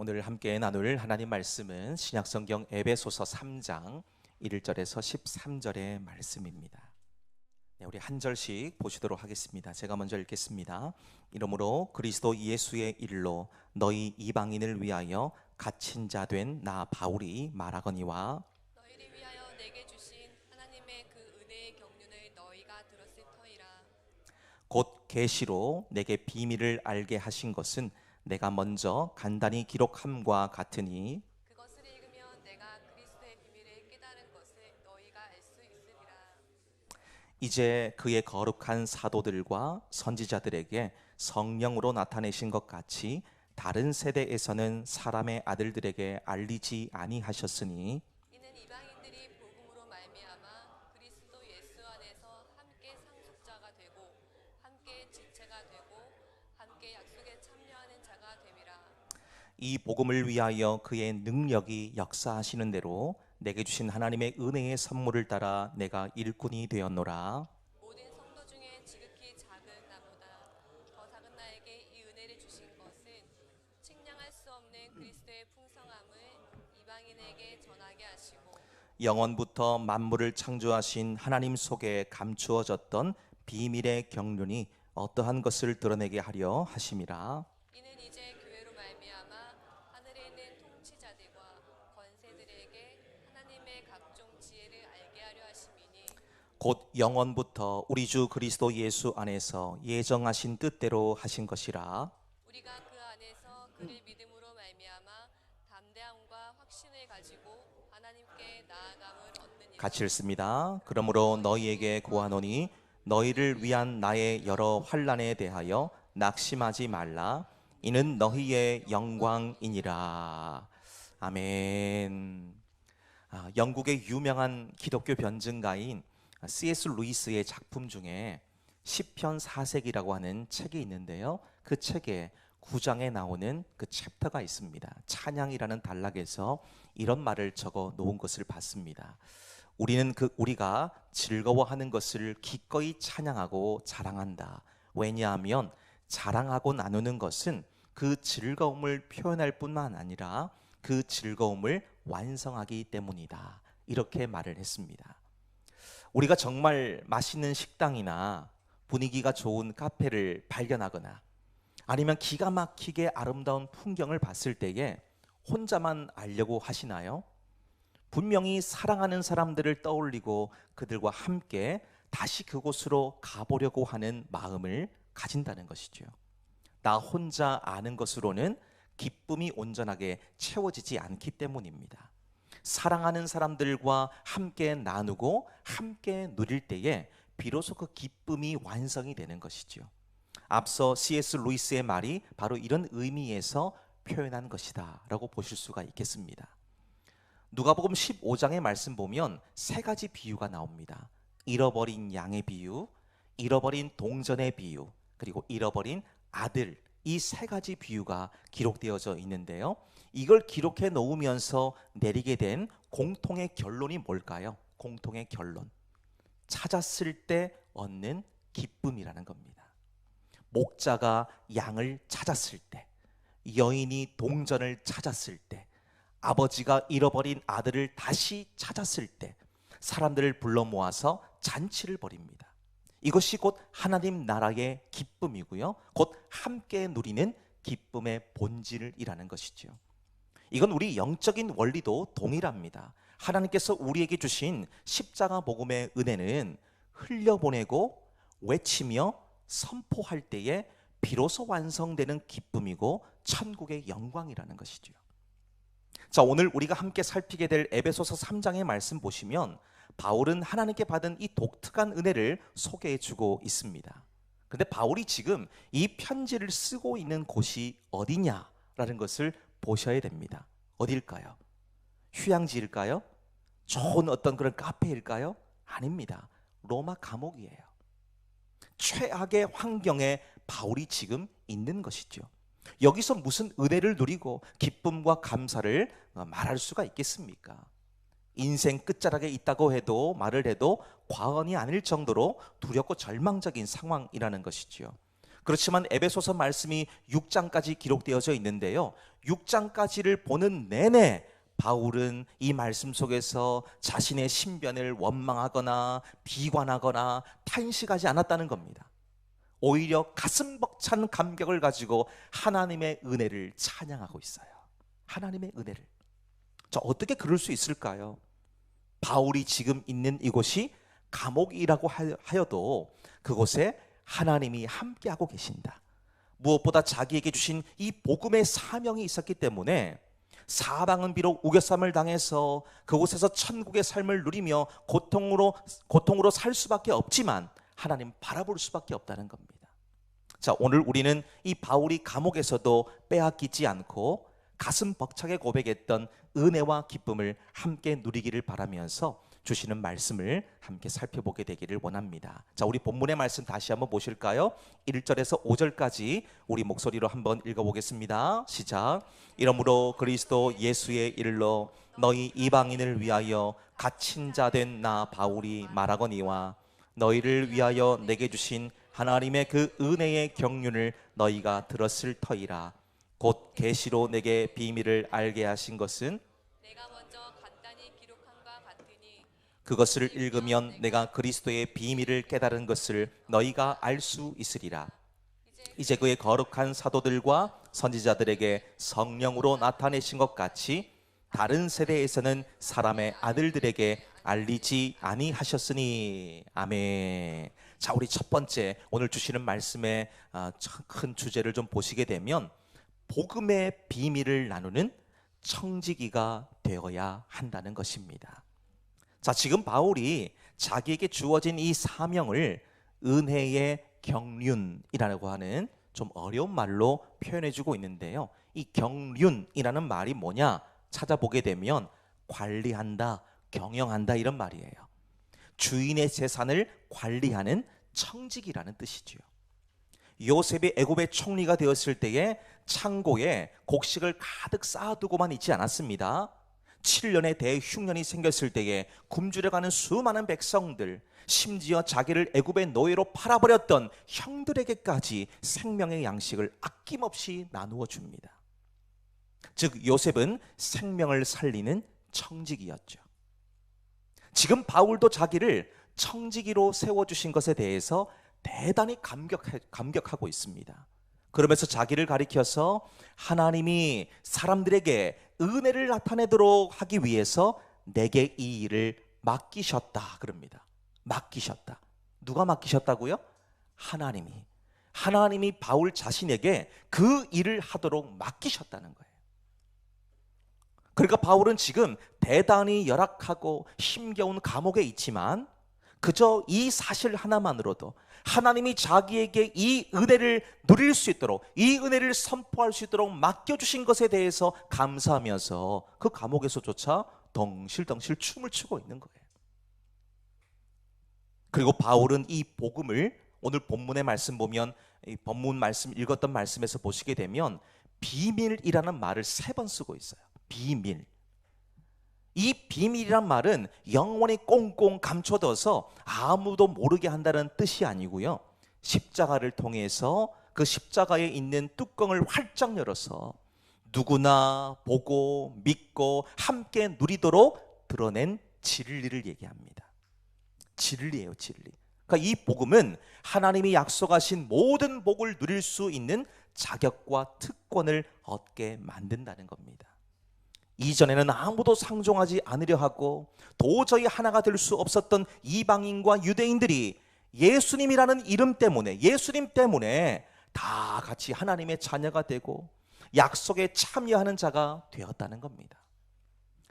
오늘 함께 나눌 하나님 말씀은 신약성경 에베소서 3장 1절에서 13절의 말씀입니다. 우리 한 절씩 보시도록 하겠습니다. 제가 먼저 읽겠습니다. 이러므로 그리스도 예수의 일로 너희 이방인을 위하여 갇힌 자 된 나 바울이 말하거니와 너희를 위하여 내게 주신 하나님의 그 은혜의 경륜을 너희가 들었을 터이라. 곧 계시로 내게 비밀을 알게 하신 것은 내가 먼저 간단히 기록함과 같으니 그것을 읽으면 내가 그리스도의 비밀을 깨달은 것을 너희가 알 수 있으리라. 이제 그의 거룩한 사도들과 선지자들에게 성령으로 나타내신 것 같이 다른 세대에서는 사람의 아들들에게 알리지 아니하셨으니 이는 이방인들이 복음으로 말미암아 그리스도 예수 안에서 함께 상속자가 되고 함께 지체가 되고 함께 약속에 참여하는 자가 됨이라. 이 복음을 위하여 그의 능력이 역사하시는 대로 내게 주신 하나님의 은혜의 선물을 따라 내가 일꾼이 되었노라. 모든 성도 중에 지극히 작은 나보다 더 작은 나에게 이 은혜를 주신 것은 측량할 수 없는 그리스도의 풍성함을 이방인에게 전하게 하시고 영원부터 만물을 창조하신 하나님 속에 감추어졌던 비밀의 경륜이 어떠한 것을 드러내게 하려 하심이라. 이는 이제 교회로 말미암아 하늘에 있는 통치자들과 권세들에게 하나님의 각종 지혜를 알게 하려 하심이니 곧 영원부터 우리 주 그리스도 예수 안에서 예정하신 뜻대로 하신 것이라. 우리가 그 안에서 그를 믿음으로 말미암아 담대함과 확신을 가지고 하나님께 나아감을 얻느니라. 같이 읽습니다. 그러므로 너희에게 고하노니 너희를 위한 나의 여러 환난에 대하여 낙심하지 말라. 이는 너희의 영광이니라. 아멘. 영국의 유명한 기독교 변증가인 C.S. 루이스의 작품 중에 시편 4색이라고 하는 책이 있는데요. 그 책에 9장에 나오는 그 챕터가 있습니다. 찬양이라는 단락에서 이런 말을 적어 놓은 것을 봤습니다. 우리가 즐거워하는 것을 기꺼이 찬양하고 자랑한다. 왜냐하면 자랑하고 나누는 것은 그 즐거움을 표현할 뿐만 아니라 그 즐거움을 완성하기 때문이다. 이렇게 말을 했습니다. 우리가 정말 맛있는 식당이나 분위기가 좋은 카페를 발견하거나 아니면 기가 막히게 아름다운 풍경을 봤을 때에 혼자만 알려고 하시나요? 분명히 사랑하는 사람들을 떠올리고 그들과 함께 다시 그곳으로 가보려고 하는 마음을 가진다는 것이죠. 나 혼자 아는 것으로는 기쁨이 온전하게 채워지지 않기 때문입니다. 사랑하는 사람들과 함께 나누고 함께 누릴 때에 비로소 그 기쁨이 완성이 되는 것이죠. 앞서 C.S. 루이스의 말이 바로 이런 의미에서 표현한 것이다 라고 보실 수가 있겠습니다. 누가복음 15장의 말씀 보면 세 가지 비유가 나옵니다. 잃어버린 양의 비유, 잃어버린 동전의 비유, 그리고 잃어버린 아들, 이 세 가지 비유가 기록되어져 있는데요. 이걸 기록해 놓으면서 내리게 된 공통의 결론이 뭘까요? 공통의 결론. 찾았을 때 얻는 기쁨이라는 겁니다. 목자가 양을 찾았을 때, 여인이 동전을 찾았을 때, 아버지가 잃어버린 아들을 다시 찾았을 때 사람들을 불러 모아서 잔치를 벌입니다. 이것이 곧 하나님 나라의 기쁨이고요. 곧 함께 누리는 기쁨의 본질이라는 것이죠. 이건 우리 영적인 원리도 동일합니다. 하나님께서 우리에게 주신 십자가 복음의 은혜는 흘려보내고 외치며 선포할 때에 비로소 완성되는 기쁨이고 천국의 영광이라는 것이죠. 자, 오늘 우리가 함께 살피게 될 에베소서 3장의 말씀 보시면 바울은 하나님께 받은 이 독특한 은혜를 소개해 주고 있습니다. 근데 바울이 지금 이 편지를 쓰고 있는 곳이 어디냐라는 것을 보셔야 됩니다. 어딜까요? 휴양지일까요? 좋은 어떤 그런 카페일까요? 아닙니다. 로마 감옥이에요. 최악의 환경에 바울이 지금 있는 것이죠. 여기서 무슨 은혜를 누리고 기쁨과 감사를 말할 수가 있겠습니까? 인생 끝자락에 있다고 해도 말을 해도 과언이 아닐 정도로 두렵고 절망적인 상황이라는 것이지요. 그렇지만 에베소서 말씀이 6장까지 기록되어져 있는데요, 6장까지를 보는 내내 바울은 이 말씀 속에서 자신의 신변을 원망하거나 비관하거나 탄식하지 않았다는 겁니다. 오히려 가슴 벅찬 감격을 가지고 하나님의 은혜를 찬양하고 있어요. 하나님의 은혜를. 자, 어떻게 그럴 수 있을까요? 바울이 지금 있는 이곳이 감옥이라고 하여도 그곳에 하나님이 함께하고 계신다. 무엇보다 자기에게 주신 이 복음의 사명이 있었기 때문에 사방은 비록 우겨쌈을 당해서 그곳에서 천국의 삶을 누리며 고통으로 살 수밖에 없지만 하나님 바라볼 수밖에 없다는 겁니다. 자, 오늘 우리는 이 바울이 감옥에서도 빼앗기지 않고 가슴 벅차게 고백했던 은혜와 기쁨을 함께 누리기를 바라면서 주시는 말씀을 함께 살펴보게 되기를 원합니다. 자, 우리 본문의 말씀 다시 한번 보실까요? 1절에서 5절까지 우리 목소리로 한번 읽어보겠습니다. 시작. 이러므로 그리스도 예수의 일로 너희 이방인을 위하여 갇힌 자 된 나 바울이 말하거니와 너희를 위하여 내게 주신 하나님의 그 은혜의 경륜을 너희가 들었을 터이라. 곧 계시로 내게 비밀을 알게 하신 것은 내가 먼저 간단히 기록함과 같으니 그것을 읽으면 내가 그리스도의 비밀을 깨달은 것을 너희가 알 수 있으리라. 이제 그의 거룩한 사도들과 선지자들에게 성령으로 나타내신 것 같이 다른 세대에서는 사람의 아들들에게 알리지 아니하셨으니. 아멘. 자, 우리 첫 번째 오늘 주시는 말씀의 큰 주제를 좀 보시게 되면 복음의 비밀을 나누는 청지기가 되어야 한다는 것입니다. 자, 지금 바울이 자기에게 주어진 이 사명을 은혜의 경륜이라고 하는 좀 어려운 말로 표현해주고 있는데요, 이 경륜이라는 말이 뭐냐 찾아보게 되면 관리한다, 경영한다 이런 말이에요. 주인의 재산을 관리하는 청지기라는 뜻이지요. 요셉이 애굽의 총리가 되었을 때에 창고에 곡식을 가득 쌓아두고만 있지 않았습니다. 7년의 대흉년이 생겼을 때에 굶주려가는 수많은 백성들, 심지어 자기를 애굽의 노예로 팔아버렸던 형들에게까지 생명의 양식을 아낌없이 나누어 줍니다. 즉 요셉은 생명을 살리는 청지기였죠. 지금 바울도 자기를 청지기로 세워주신 것에 대해서 대단히 감격하고 있습니다. 그러면서 자기를 가리켜서 하나님이 사람들에게 은혜를 나타내도록 하기 위해서 내게 이 일을 맡기셨다 그럽니다. 맡기셨다. 누가 맡기셨다고요? 하나님이 바울 자신에게 그 일을 하도록 맡기셨다는 거예요. 그러니까 바울은 지금 대단히 열악하고 힘겨운 감옥에 있지만 그저 이 사실 하나만으로도 하나님이 자기에게 이 은혜를 누릴 수 있도록, 이 은혜를 선포할 수 있도록 맡겨주신 것에 대해서 감사하면서 그 감옥에서조차 덩실덩실 춤을 추고 있는 거예요. 그리고 바울은 이 복음을 오늘 본문의 말씀 보면, 이 본문 말씀 읽었던 말씀에서 보시게 되면 비밀이라는 말을 3번 쓰고 있어요. 비밀. 이 비밀이란 말은 영원히 꽁꽁 감춰둬서 아무도 모르게 한다는 뜻이 아니고요, 십자가를 통해서 그 십자가에 있는 뚜껑을 활짝 열어서 누구나 보고 믿고 함께 누리도록 드러낸 진리를 얘기합니다. 진리예요, 진리. 그러니까 이 복음은 하나님이 약속하신 모든 복을 누릴 수 있는 자격과 특권을 얻게 만든다는 겁니다. 이전에는 아무도 상종하지 않으려 하고 도저히 하나가 될 수 없었던 이방인과 유대인들이 예수님이라는 이름 때문에, 예수님 때문에 다 같이 하나님의 자녀가 되고 약속에 참여하는 자가 되었다는 겁니다.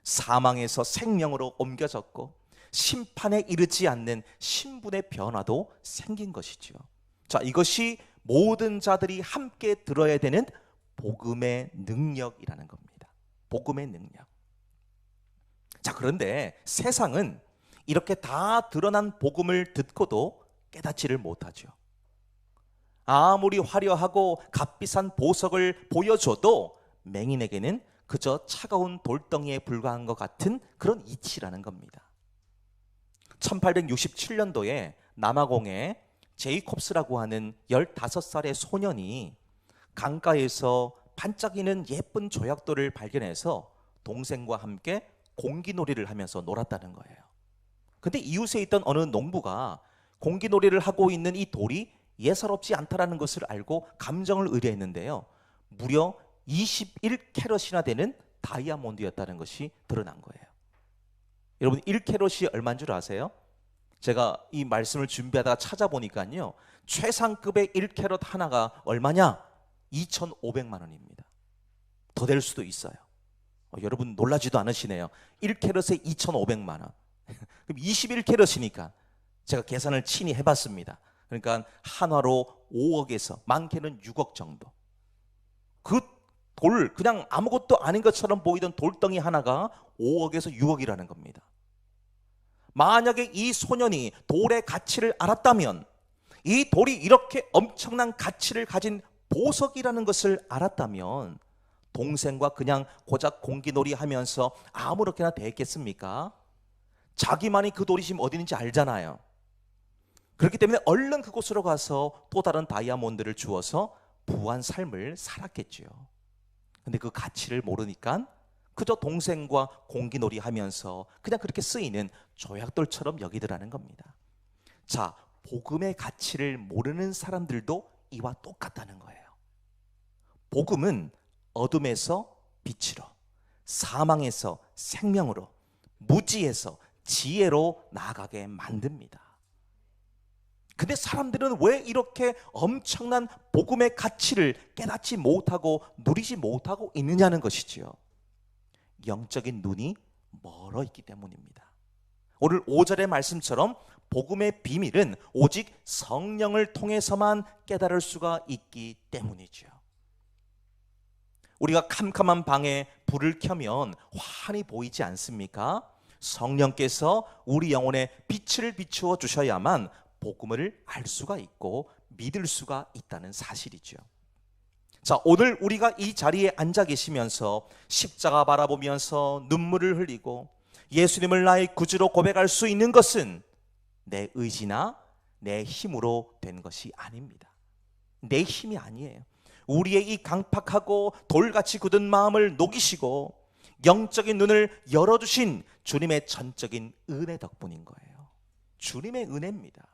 사망에서 생명으로 옮겨졌고 심판에 이르지 않는 신분의 변화도 생긴 것이죠. 자, 이것이 모든 자들이 함께 들어야 되는 복음의 능력이라는 겁니다. 복음의 능력. 자, 그런데 세상은 이렇게 다 드러난 복음을 듣고도 깨닫지를 못하죠. 아무리 화려하고 값비싼 보석을 보여줘도 맹인에게는 그저 차가운 돌덩이에 불과한 것 같은 그런 이치라는 겁니다. 1867년도에 남아공에 제이콥스라고 하는 15살의 소년이 강가에서 반짝이는 예쁜 조약돌을 발견해서 동생과 함께 공기놀이를 하면서 놀았다는 거예요. 근데 이웃에 있던 어느 농부가 공기놀이를 하고 있는 이 돌이 예사롭지 않다라는 것을 알고 감정을 의뢰했는데요. 무려 21캐럿이나 되는 다이아몬드였다는 것이 드러난 거예요. 여러분, 1캐럿이 얼마인 줄 아세요? 제가 이 말씀을 준비하다가 찾아보니까요, 최상급의 1캐럿 하나가 얼마냐? 2,500만 원입니다. 더 될 수도 있어요. 여러분 놀라지도 않으시네요. 1캐럿에 2,500만 원. 그럼 21캐럿이니까 제가 계산을 친히 해봤습니다. 그러니까 한화로 5억에서 많게는 6억 정도. 그 돌, 그냥 아무것도 아닌 것처럼 보이던 돌덩이 하나가 5억에서 6억이라는 겁니다. 만약에 이 소년이 돌의 가치를 알았다면, 이 돌이 이렇게 엄청난 가치를 가진 보석이라는 것을 알았다면 동생과 그냥 고작 공기놀이 하면서 아무렇게나 대했겠습니까? 자기만이 그 돌이 지금 어디 있는지 알잖아요. 그렇기 때문에 얼른 그곳으로 가서 또 다른 다이아몬드를 주어서 부한 삶을 살았겠죠. 근데 그 가치를 모르니까 그저 동생과 공기놀이 하면서 그냥 그렇게 쓰이는 조약돌처럼 여기더라는 겁니다. 자, 복음의 가치를 모르는 사람들도 이와 똑같다는 거예요. 복음은 어둠에서 빛으로, 사망에서 생명으로, 무지에서 지혜로 나아가게 만듭니다. 근데 사람들은 왜 이렇게 엄청난 복음의 가치를 깨닫지 못하고 누리지 못하고 있느냐는 것이지요. 영적인 눈이 멀어 있기 때문입니다. 오늘 5절의 말씀처럼 복음의 비밀은 오직 성령을 통해서만 깨달을 수가 있기 때문이죠. 우리가 캄캄한 방에 불을 켜면 환히 보이지 않습니까? 성령께서 우리 영혼에 빛을 비추어 주셔야만 복음을 알 수가 있고 믿을 수가 있다는 사실이죠. 자, 오늘 우리가 이 자리에 앉아 계시면서 십자가 바라보면서 눈물을 흘리고 예수님을 나의 구주로 고백할 수 있는 것은 내 의지나 내 힘으로 된 것이 아닙니다. 내 힘이 아니에요. 우리의 이 강팍하고 돌같이 굳은 마음을 녹이시고 영적인 눈을 열어주신 주님의 전적인 은혜 덕분인 거예요. 주님의 은혜입니다.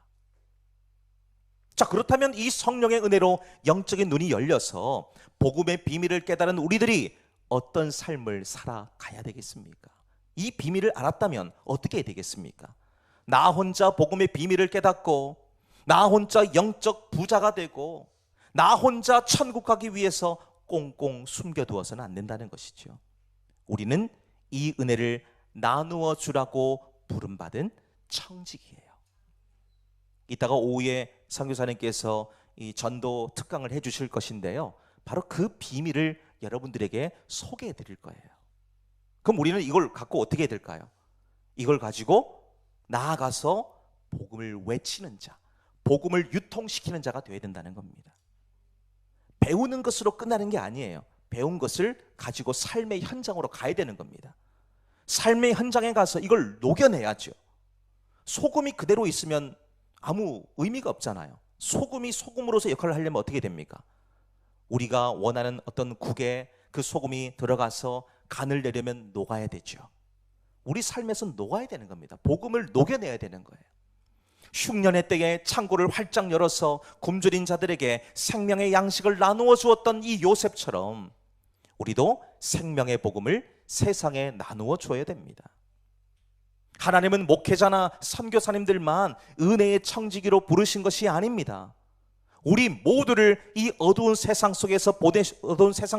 자, 그렇다면 이 성령의 은혜로 영적인 눈이 열려서 복음의 비밀을 깨달은 우리들이 어떤 삶을 살아가야 되겠습니까? 이 비밀을 알았다면 어떻게 되겠습니까? 나 혼자 복음의 비밀을 깨닫고 나 혼자 영적 부자가 되고 나 혼자 천국 가기 위해서 꽁꽁 숨겨두어서는 안 된다는 것이죠. 우리는 이 은혜를 나누어 주라고 부름받은 청직이에요. 이따가 오후에 선교사님께서 이 전도 특강을 해주실 것인데요, 바로 그 비밀을 여러분들에게 소개해 드릴 거예요. 그럼 우리는 이걸 갖고 어떻게 해야 될까요? 이걸 가지고 나아가서 복음을 외치는 자, 복음을 유통시키는 자가 되어야 된다는 겁니다. 배우는 것으로 끝나는 게 아니에요. 배운 것을 가지고 삶의 현장으로 가야 되는 겁니다. 삶의 현장에 가서 이걸 녹여내야죠. 소금이 그대로 있으면 아무 의미가 없잖아요. 소금이 소금으로서 역할을 하려면 어떻게 됩니까? 우리가 원하는 어떤 국에 그 소금이 들어가서 간을 내려면 녹아야 되죠. 우리 삶에서 녹아야 되는 겁니다. 복음을 녹여내야 되는 거예요. 흉년의 때에 창고를 활짝 열어서 굶주린 자들에게 생명의 양식을 나누어 주었던 이 요셉처럼 우리도 생명의 복음을 세상에 나누어 줘야 됩니다. 하나님은 목회자나 선교사님들만 은혜의 청지기로 부르신 것이 아닙니다. 우리 모두를 이 어두운 세상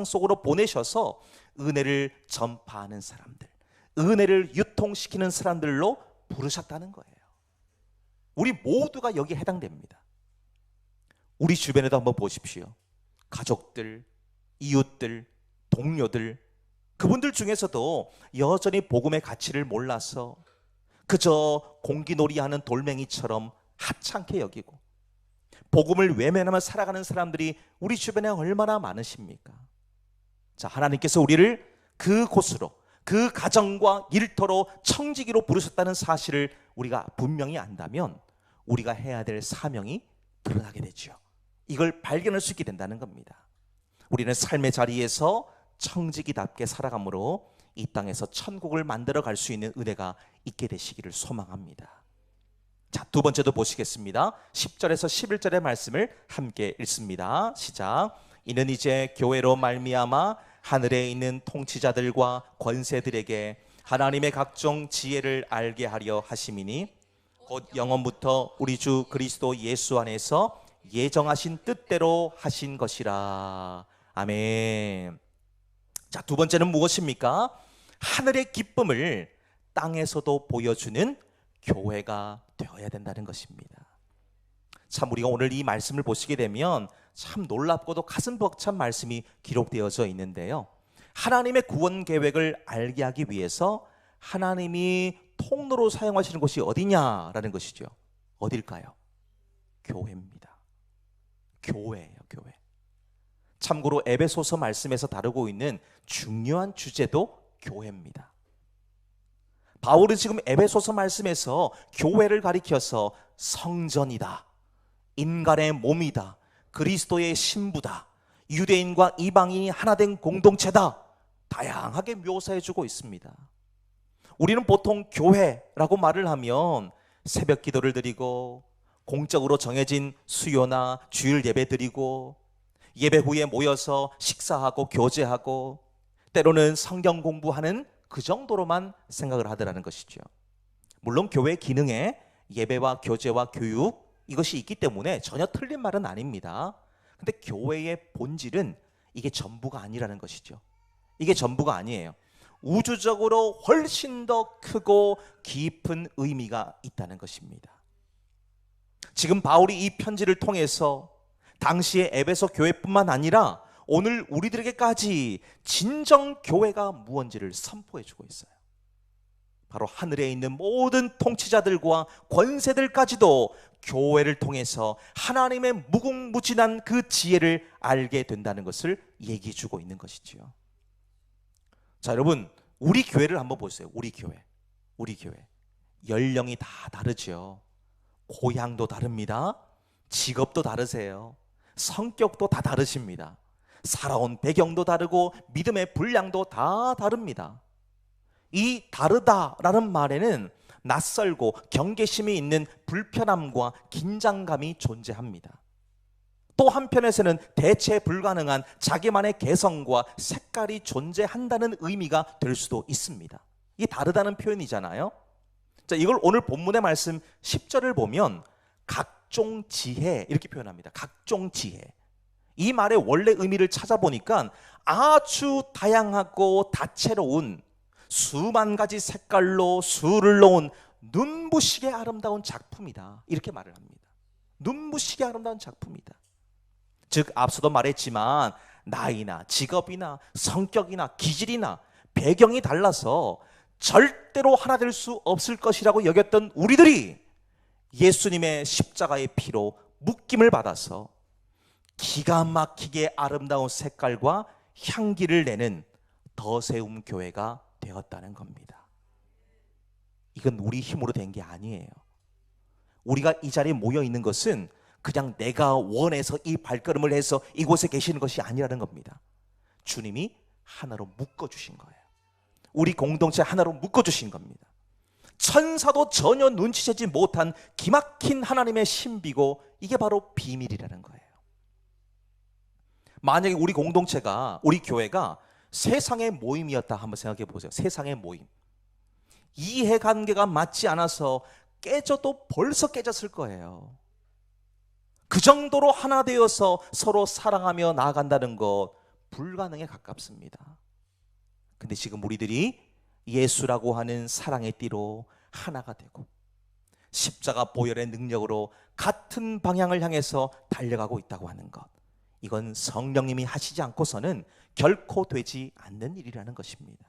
속으로 보내셔서 은혜를 전파하는 사람들, 은혜를 유통시키는 사람들로 부르셨다는 거예요. 우리 모두가 여기에 해당됩니다. 우리 주변에도 한번 보십시오. 가족들, 이웃들, 동료들, 그분들 중에서도 여전히 복음의 가치를 몰라서 그저 공기놀이하는 돌멩이처럼 하찮게 여기고 복음을 외면하며 살아가는 사람들이 우리 주변에 얼마나 많으십니까? 자, 하나님께서 우리를 그곳으로, 그 가정과 일터로 청지기로 부르셨다는 사실을 우리가 분명히 안다면 우리가 해야 될 사명이 드러나게 되죠. 이걸 발견할 수 있게 된다는 겁니다. 우리는 삶의 자리에서 청지기답게 살아감으로 이 땅에서 천국을 만들어 갈 수 있는 은혜가 있게 되시기를 소망합니다. 자, 두 번째도 보시겠습니다. 10절에서 11절의 말씀을 함께 읽습니다. 시작. 이는 이제 교회로 말미암아 하늘에 있는 통치자들과 권세들에게 하나님의 각종 지혜를 알게 하려 하심이니 곧 영원부터 우리 주 그리스도 예수 안에서 예정하신 뜻대로 하신 것이라. 아멘. 자, 두 번째는 무엇입니까? 하늘의 기쁨을 땅에서도 보여주는 교회가 되어야 된다는 것입니다. 참 우리가 오늘 이 말씀을 보시게 되면 참 놀랍고도 가슴 벅찬 말씀이 기록되어져 있는데요. 하나님의 구원 계획을 알게 하기 위해서 하나님이 통로로 사용하시는 곳이 어디냐라는 것이죠. 어딜까요? 교회입니다. 교회예요, 교회. 참고로 에베소서 말씀에서 다루고 있는 중요한 주제도 교회입니다. 바울은 지금 에베소서 말씀에서 교회를 가리켜서 성전이다, 인간의 몸이다, 그리스도의 신부다, 유대인과 이방인이 하나 된 공동체다, 다양하게 묘사해주고 있습니다. 우리는 보통 교회라고 말을 하면 새벽 기도를 드리고 공적으로 정해진 수요나 주일 예배 드리고 예배 후에 모여서 식사하고 교제하고 때로는 성경 공부하는 그 정도로만 생각을 하더라는 것이죠. 물론 교회 기능에 예배와 교제와 교육 이것이 있기 때문에 전혀 틀린 말은 아닙니다. 근데 교회의 본질은 이게 전부가 아니라는 것이죠. 이게 전부가 아니에요. 우주적으로 훨씬 더 크고 깊은 의미가 있다는 것입니다. 지금 바울이 이 편지를 통해서 당시의 에베소 교회뿐만 아니라 오늘 우리들에게까지 진정 교회가 무언지를 선포해주고 있어요. 바로 하늘에 있는 모든 통치자들과 권세들까지도 교회를 통해서 하나님의 무궁무진한 그 지혜를 알게 된다는 것을 얘기해주고 있는 것이지요. 자, 여러분, 우리 교회를 한번 보세요. 우리 교회 연령이 다 다르죠. 고향도 다릅니다. 직업도 다르세요. 성격도 다 다르십니다. 살아온 배경도 다르고 믿음의 분량도 다 다릅니다. 이 다르다라는 말에는 낯설고 경계심이 있는 불편함과 긴장감이 존재합니다. 또 한편에서는 대체 불가능한 자기만의 개성과 색깔이 존재한다는 의미가 될 수도 있습니다. 이게 다르다는 표현이잖아요. 자, 이걸 오늘 본문의 말씀 10절을 보면 각종 지혜 이렇게 표현합니다. 각종 지혜. 이 말의 원래 의미를 찾아보니까 아주 다양하고 다채로운 수만 가지 색깔로 수를 놓은 눈부시게 아름다운 작품이다, 이렇게 말을 합니다. 눈부시게 아름다운 작품이다. 즉 앞서도 말했지만 나이나 직업이나 성격이나 기질이나 배경이 달라서 절대로 하나 될 수 없을 것이라고 여겼던 우리들이 예수님의 십자가의 피로 묶임을 받아서 기가 막히게 아름다운 색깔과 향기를 내는 더세움 교회가 되었다는 겁니다. 이건 우리 힘으로 된 게 아니에요. 우리가 이 자리에 모여 있는 것은 그냥 내가 원해서 이 발걸음을 해서 이곳에 계시는 것이 아니라는 겁니다. 주님이 하나로 묶어주신 거예요. 우리 공동체 하나로 묶어주신 겁니다. 천사도 전혀 눈치채지 못한 기막힌 하나님의 신비고 이게 바로 비밀이라는 거예요. 만약에 우리 공동체가, 우리 교회가 세상의 모임이었다 한번 생각해 보세요. 세상의 모임. 이해관계가 맞지 않아서 깨져도 벌써 깨졌을 거예요. 그 정도로 하나 되어서 서로 사랑하며 나아간다는 것 불가능에 가깝습니다. 근데 지금 우리들이 예수라고 하는 사랑의 띠로 하나가 되고 십자가 보혈의 능력으로 같은 방향을 향해서 달려가고 있다고 하는 것, 이건 성령님이 하시지 않고서는 결코 되지 않는 일이라는 것입니다.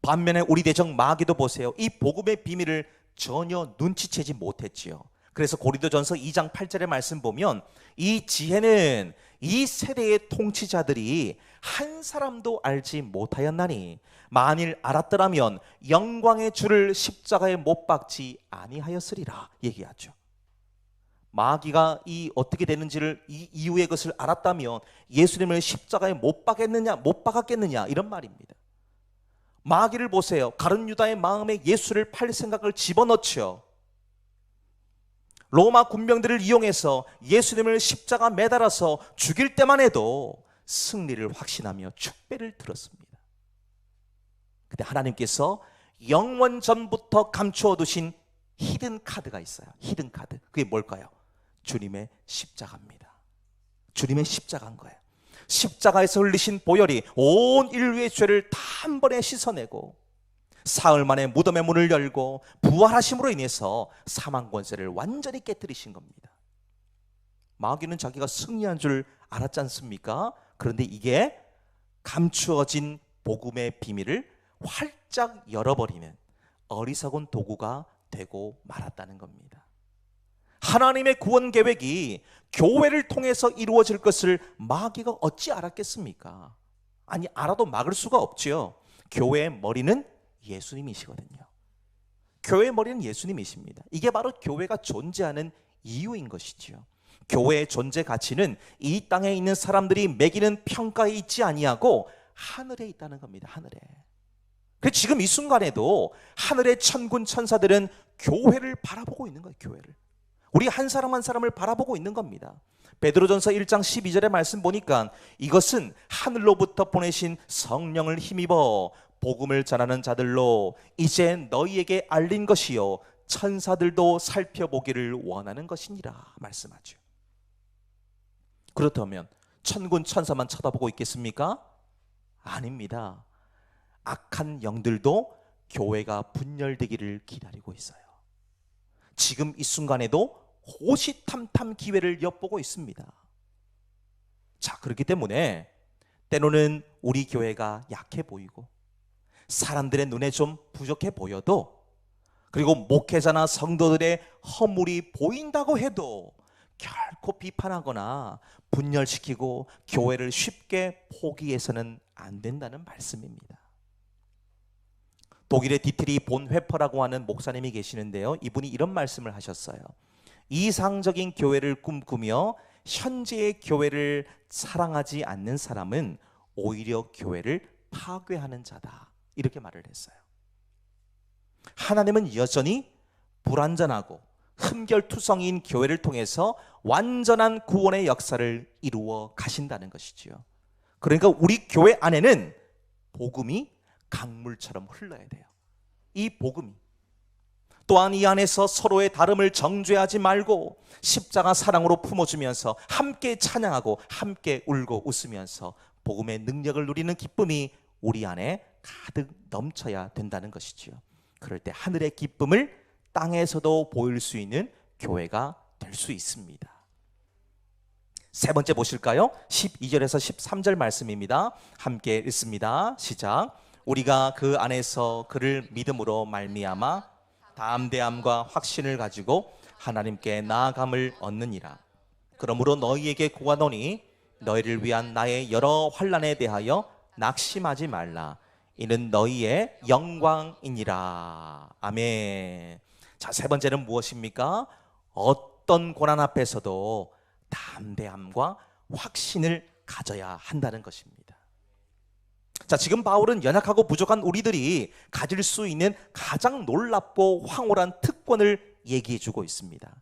반면에 우리 대적 마귀도 보세요. 이 복음의 비밀을 전혀 눈치채지 못했지요. 그래서 고린도전서 2장 8절의 말씀 보면 이 지혜는 이 세대의 통치자들이 한 사람도 알지 못하였나니 만일 알았더라면 영광의 주를 십자가에 못 박지 아니하였으리라 얘기하죠. 마귀가 이 어떻게 되는지를 이 이후의 것을 알았다면 예수님을 십자가에 못 박았겠느냐 이런 말입니다. 마귀를 보세요. 가룟 유다의 마음에 예수를 팔 생각을 집어넣죠. 로마 군병들을 이용해서 예수님을 십자가 매달아서 죽일 때만 해도 승리를 확신하며 축배를 들었습니다. 근데 하나님께서 영원 전부터 감추어 두신 히든 카드가 있어요. 히든 카드. 그게 뭘까요? 주님의 십자가입니다. 주님의 십자가인 거예요. 십자가에서 흘리신 보혈이 온 인류의 죄를 다 한 번에 씻어내고 사흘 만에 무덤의 문을 열고 부활하심으로 인해서 사망 권세를 완전히 깨뜨리신 겁니다. 마귀는 자기가 승리한 줄 알았지 않습니까? 그런데 이게 감추어진 복음의 비밀을 활짝 열어버리는 어리석은 도구가 되고 말았다는 겁니다. 하나님의 구원 계획이 교회를 통해서 이루어질 것을 마귀가 어찌 알았겠습니까? 아니, 알아도 막을 수가 없지요. 교회의 머리는 예수님이시거든요. 교회의 머리는 예수님이십니다. 이게 바로 교회가 존재하는 이유인 것이지요. 교회의 존재 가치는 이 땅에 있는 사람들이 매기는 평가에 있지 아니하고 하늘에 있다는 겁니다. 하늘에. 그래서 지금 이 순간에도 하늘의 천군 천사들은 교회를 바라보고 있는 거예요. 교회를. 우리 한 사람 한 사람을 바라보고 있는 겁니다. 베드로전서 1장 12절의 말씀 보니까 이것은 하늘로부터 보내신 성령을 힘입어 복음을 전하는 자들로 이제 너희에게 알린 것이요 천사들도 살펴보기를 원하는 것이니라 말씀하죠. 그렇다면 천군 천사만 쳐다보고 있겠습니까? 아닙니다. 악한 영들도 교회가 분열되기를 기다리고 있어요. 지금 이 순간에도 호시탐탐 기회를 엿보고 있습니다. 자, 그렇기 때문에 때로는 우리 교회가 약해 보이고 사람들의 눈에 좀 부족해 보여도, 그리고 목회자나 성도들의 허물이 보인다고 해도 결코 비판하거나 분열시키고 교회를 쉽게 포기해서는 안 된다는 말씀입니다. 독일의 디트리 본 회퍼라고 하는 목사님이 계시는데요, 이분이 이런 말씀을 하셨어요. 이상적인 교회를 꿈꾸며 현재의 교회를 사랑하지 않는 사람은 오히려 교회를 파괴하는 자다, 이렇게 말을 했어요. 하나님은 여전히 불완전하고 흠결투성이인 교회를 통해서 완전한 구원의 역사를 이루어 가신다는 것이지요. 그러니까 우리 교회 안에는 복음이 강물처럼 흘러야 돼요. 이 복음이. 또한 이 안에서 서로의 다름을 정죄하지 말고 십자가 사랑으로 품어주면서 함께 찬양하고 함께 울고 웃으면서 복음의 능력을 누리는 기쁨이 우리 안에 가득 넘쳐야 된다는 것이지요. 그럴 때 하늘의 기쁨을 땅에서도 보일 수 있는 교회가 될 수 있습니다. 세 번째 보실까요? 12절에서 13절 말씀입니다. 함께 읽습니다. 시작. 우리가 그 안에서 그를 믿음으로 말미암아 담대함과 확신을 가지고 하나님께 나아감을 얻느니라. 그러므로 너희에게 구하노니 너희를 위한 나의 여러 환난에 대하여 낙심하지 말라. 이는 너희의 영광이니라. 아멘. 자, 세 번째는 무엇입니까? 어떤 고난 앞에서도 담대함과 확신을 가져야 한다는 것입니다. 자, 지금 바울은 연약하고 부족한 우리들이 가질 수 있는 가장 놀랍고 황홀한 특권을 얘기해 주고 있습니다.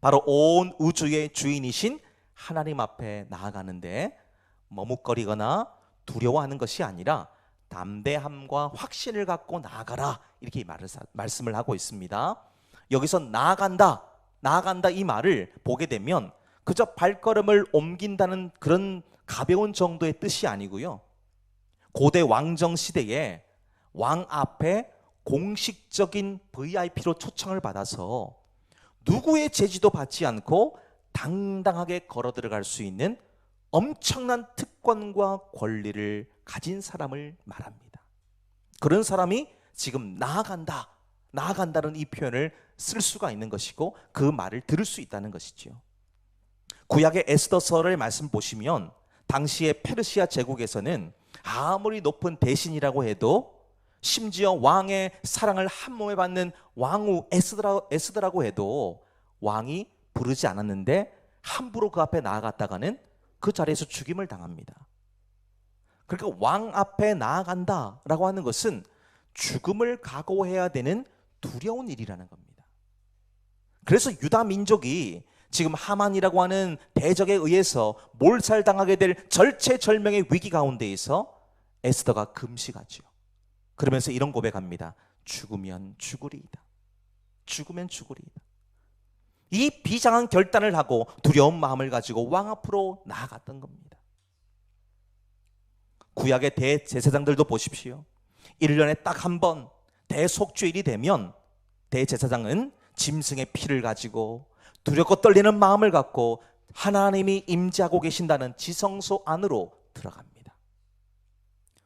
바로 온 우주의 주인이신 하나님 앞에 나아가는데 머뭇거리거나 두려워하는 것이 아니라 담대함과 확신을 갖고 나아가라, 이렇게 말씀을 하고 있습니다. 여기서 나아간다 이 말을 보게 되면 그저 발걸음을 옮긴다는 그런 가벼운 정도의 뜻이 아니고요, 고대 왕정 시대에 왕 앞에 공식적인 VIP로 초청을 받아서 누구의 제지도 받지 않고 당당하게 걸어 들어갈 수 있는 엄청난 특권과 권리를 가진 사람을 말합니다. 그런 사람이 지금 나아간다는 이 표현을 쓸 수가 있는 것이고 그 말을 들을 수 있다는 것이죠. 구약의 에스더서의 말씀 보시면 당시의 페르시아 제국에서는 아무리 높은 대신이라고 해도, 심지어 왕의 사랑을 한 몸에 받는 왕후 에스더라고 해도 왕이 부르지 않았는데 함부로 그 앞에 나아갔다가는 그 자리에서 죽임을 당합니다. 그러니까 왕 앞에 나아간다라고 하는 것은 죽음을 각오해야 되는 두려운 일이라는 겁니다. 그래서 유다 민족이 지금 하만이라고 하는 대적에 의해서 몰살당하게 될 절체절명의 위기 가운데에서 에스더가 금식하죠. 그러면서 이런 고백합니다. 죽으면 죽으리이다. 죽으면 죽으리이다. 이 비장한 결단을 하고 두려운 마음을 가지고 왕 앞으로 나아갔던 겁니다. 구약의 대제사장들도 보십시오. 1년에 딱 한 번 대속죄일이 되면 대제사장은 짐승의 피를 가지고 두렵고 떨리는 마음을 갖고 하나님이 임재하고 계신다는 지성소 안으로 들어갑니다.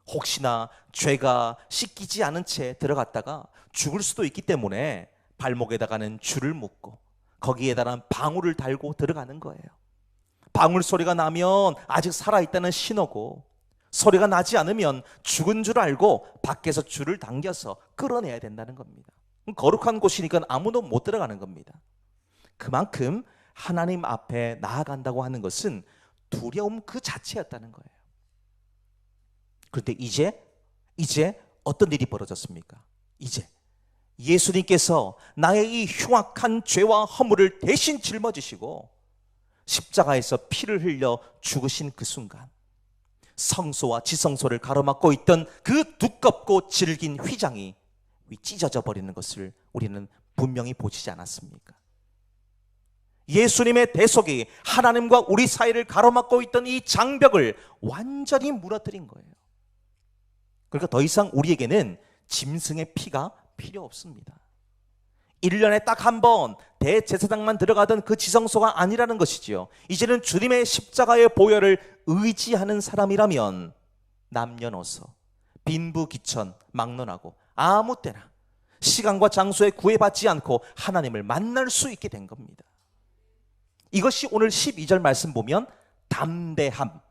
혹시나 죄가 씻기지 않은 채 들어갔다가 죽을 수도 있기 때문에 발목에다가는 줄을 묶고 거기에다가 방울을 달고 들어가는 거예요. 방울 소리가 나면 아직 살아있다는 신호고, 소리가 나지 않으면 죽은 줄 알고 밖에서 줄을 당겨서 끌어내야 된다는 겁니다. 거룩한 곳이니까 아무도 못 들어가는 겁니다. 그만큼 하나님 앞에 나아간다고 하는 것은 두려움 그 자체였다는 거예요. 그런데 이제 어떤 일이 벌어졌습니까? 이제 예수님께서 나의 이 흉악한 죄와 허물을 대신 짊어지시고 십자가에서 피를 흘려 죽으신 그 순간, 성소와 지성소를 가로막고 있던 그 두껍고 질긴 휘장이 찢어져 버리는 것을 우리는 분명히 보시지 않았습니까? 예수님의 대속이 하나님과 우리 사이를 가로막고 있던 이 장벽을 완전히 무너뜨린 거예요. 그러니까 더 이상 우리에게는 짐승의 피가 필요 없습니다. 1년에 딱 한 번 대제사장만 들어가던 그 지성소가 아니라는 것이지요. 이제는 주님의 십자가의 보혈을 의지하는 사람이라면 남녀노소, 빈부귀천 막론하고 아무 때나 시간과 장소에 구애받지 않고 하나님을 만날 수 있게 된 겁니다. 이것이 오늘 12절 말씀 보면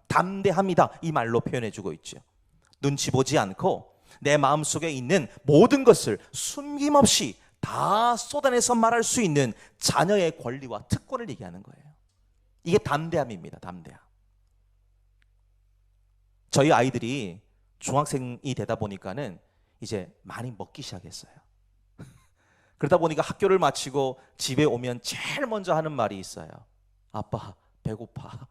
담대함이다 이 말로 표현해주고 있죠. 눈치 보지 않고 내 마음속에 있는 모든 것을 숨김없이 다 쏟아내서 말할 수 있는 자녀의 권리와 특권을 얘기하는 거예요. 이게 담대함입니다. 담대함. 저희 아이들이 중학생이 되다 보니까는 이제 많이 먹기 시작했어요. 그러다 보니까 학교를 마치고 집에 오면 제일 먼저 하는 말이 있어요. 아빠 배고파.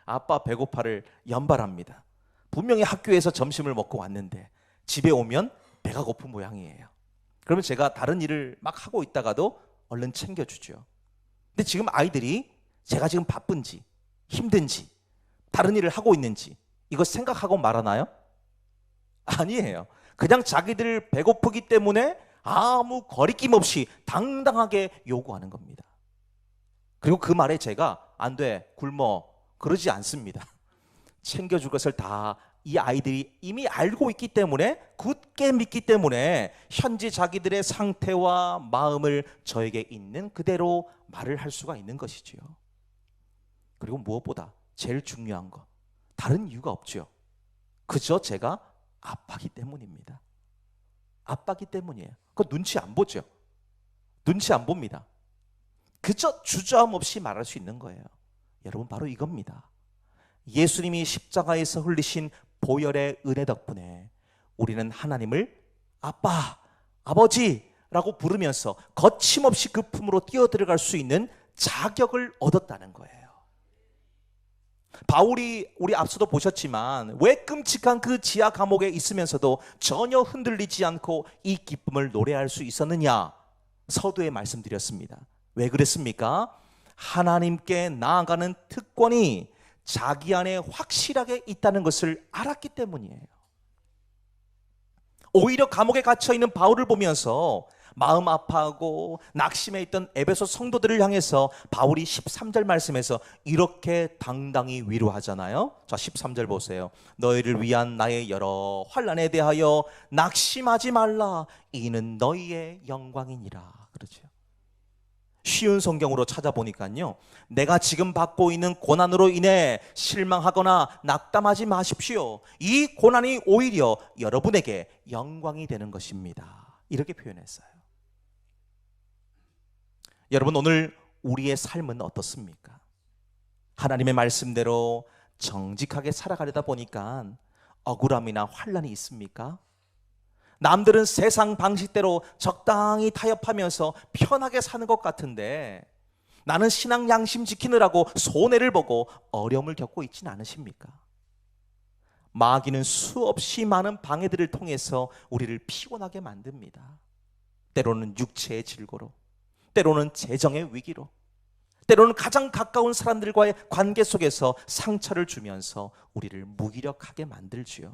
아빠 배고파를 연발합니다. 분명히 학교에서 점심을 먹고 왔는데 집에 오면 배가 고픈 모양이에요. 그러면 제가 다른 일을 막 하고 있다가도 얼른 챙겨주죠. 근데 지금 아이들이 제가 지금 바쁜지 힘든지 다른 일을 하고 있는지 이거 생각하고 말하나요? 아니에요. 그냥 자기들 배고프기 때문에 아무 거리낌 없이 당당하게 요구하는 겁니다. 그리고 그 말에 제가 안 돼, 굶어 그러지 않습니다. 챙겨줄 것을 다 이 아이들이 이미 알고 있기 때문에, 굳게 믿기 때문에 현재 자기들의 상태와 마음을 저에게 있는 그대로 말을 할 수가 있는 것이지요. 그리고 무엇보다 제일 중요한 거, 다른 이유가 없죠. 그저 제가 아빠기 때문입니다. 아빠기 때문이에요. 그거 눈치 안 보죠. 눈치 안 봅니다. 그저 주저함 없이 말할 수 있는 거예요. 여러분, 바로 이겁니다. 예수님이 십자가에서 흘리신 보혈의 은혜 덕분에 우리는 하나님을 아빠, 아버지라고 부르면서 거침없이 그 품으로 뛰어들어갈 수 있는 자격을 얻었다는 거예요. 바울이 우리 앞서도 보셨지만 왜 끔찍한 그 지하 감옥에 있으면서도 전혀 흔들리지 않고 이 기쁨을 노래할 수 있었느냐? 서두에 말씀드렸습니다. 왜 그랬습니까? 하나님께 나아가는 특권이 자기 안에 확실하게 있다는 것을 알았기 때문이에요. 오히려 감옥에 갇혀있는 바울을 보면서 마음 아파하고 낙심해 있던 에베소 성도들을 향해서 바울이 13절 말씀에서 이렇게 당당히 위로하잖아요. 자, 13절 보세요. 너희를 위한 나의 여러 환난에 대하여 낙심하지 말라. 이는 너희의 영광이니라. 그렇죠. 쉬운 성경으로 찾아보니까요, 내가 지금 받고 있는 고난으로 인해 실망하거나 낙담하지 마십시오. 이 고난이 오히려 여러분에게 영광이 되는 것입니다. 이렇게 표현했어요. 여러분, 오늘 우리의 삶은 어떻습니까? 하나님의 말씀대로 정직하게 살아가려다 보니까 억울함이나 환난이 있습니까? 남들은 세상 방식대로 적당히 타협하면서 편하게 사는 것 같은데 나는 신앙 양심 지키느라고 손해를 보고 어려움을 겪고 있지는 않으십니까? 마귀는 수없이 많은 방해들을 통해서 우리를 피곤하게 만듭니다. 때로는 육체의 질고로, 때로는 재정의 위기로, 때로는 가장 가까운 사람들과의 관계 속에서 상처를 주면서 우리를 무기력하게 만들지요.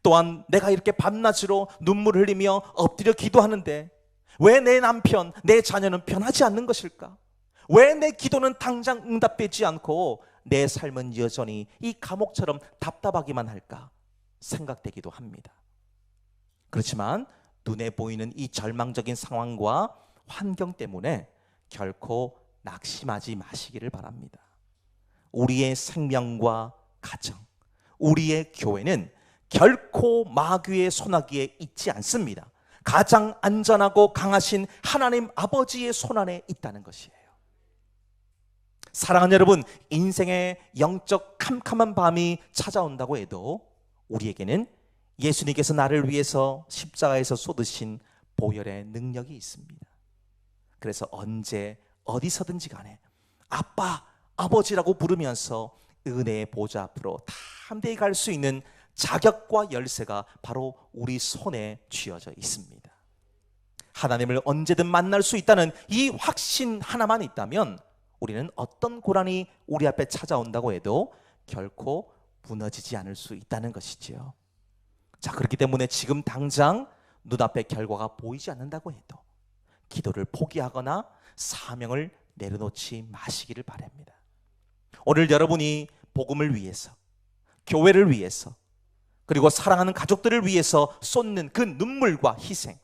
또한 내가 이렇게 밤낮으로 눈물을 흘리며 엎드려 기도하는데 왜 내 남편, 내 자녀는 변하지 않는 것일까? 왜 내 기도는 당장 응답되지 않고 내 삶은 여전히 이 감옥처럼 답답하기만 할까 생각되기도 합니다. 그렇지만 눈에 보이는 이 절망적인 상황과 환경 때문에 결코 낙심하지 마시기를 바랍니다. 우리의 생명과 가정, 우리의 교회는 결코 마귀의 손아귀에 있지 않습니다. 가장 안전하고 강하신 하나님 아버지의 손안에 있다는 것이에요. 사랑하는 여러분, 인생의 영적 캄캄한 밤이 찾아온다고 해도 우리에게는 예수님께서 나를 위해서 십자가에서 쏟으신 보혈의 능력이 있습니다. 그래서 언제 어디서든지 간에 아빠, 아버지라고 부르면서 은혜의 보좌 앞으로 담대히 갈 수 있는 자격과 열쇠가 바로 우리 손에 쥐어져 있습니다. 하나님을 언제든 만날 수 있다는 이 확신 하나만 있다면 우리는 어떤 고난이 우리 앞에 찾아온다고 해도 결코 무너지지 않을 수 있다는 것이지요. 자, 그렇기 때문에 지금 당장 눈앞에 결과가 보이지 않는다고 해도 기도를 포기하거나 사명을 내려놓지 마시기를 바랍니다. 오늘 여러분이 복음을 위해서, 교회를 위해서, 그리고 사랑하는 가족들을 위해서 쏟는 그 눈물과 희생,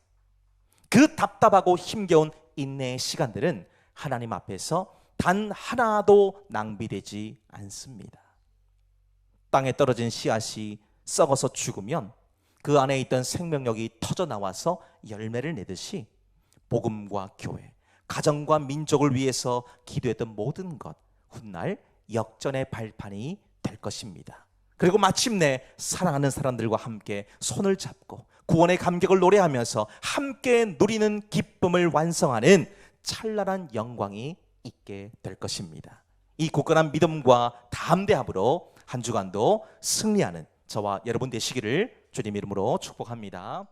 그 답답하고 힘겨운 인내의 시간들은 하나님 앞에서 단 하나도 낭비되지 않습니다. 땅에 떨어진 씨앗이 썩어서 죽으면 그 안에 있던 생명력이 터져 나와서 열매를 내듯이 복음과 교회, 가정과 민족을 위해서 기도했던 모든 것 훗날 역전의 발판이 될 것입니다. 그리고 마침내 사랑하는 사람들과 함께 손을 잡고 구원의 감격을 노래하면서 함께 누리는 기쁨을 완성하는 찬란한 영광이 있게 될 것입니다. 이 굳건한 믿음과 담대함으로 한 주간도 승리하는 저와 여러분 되시기를 주님 이름으로 축복합니다.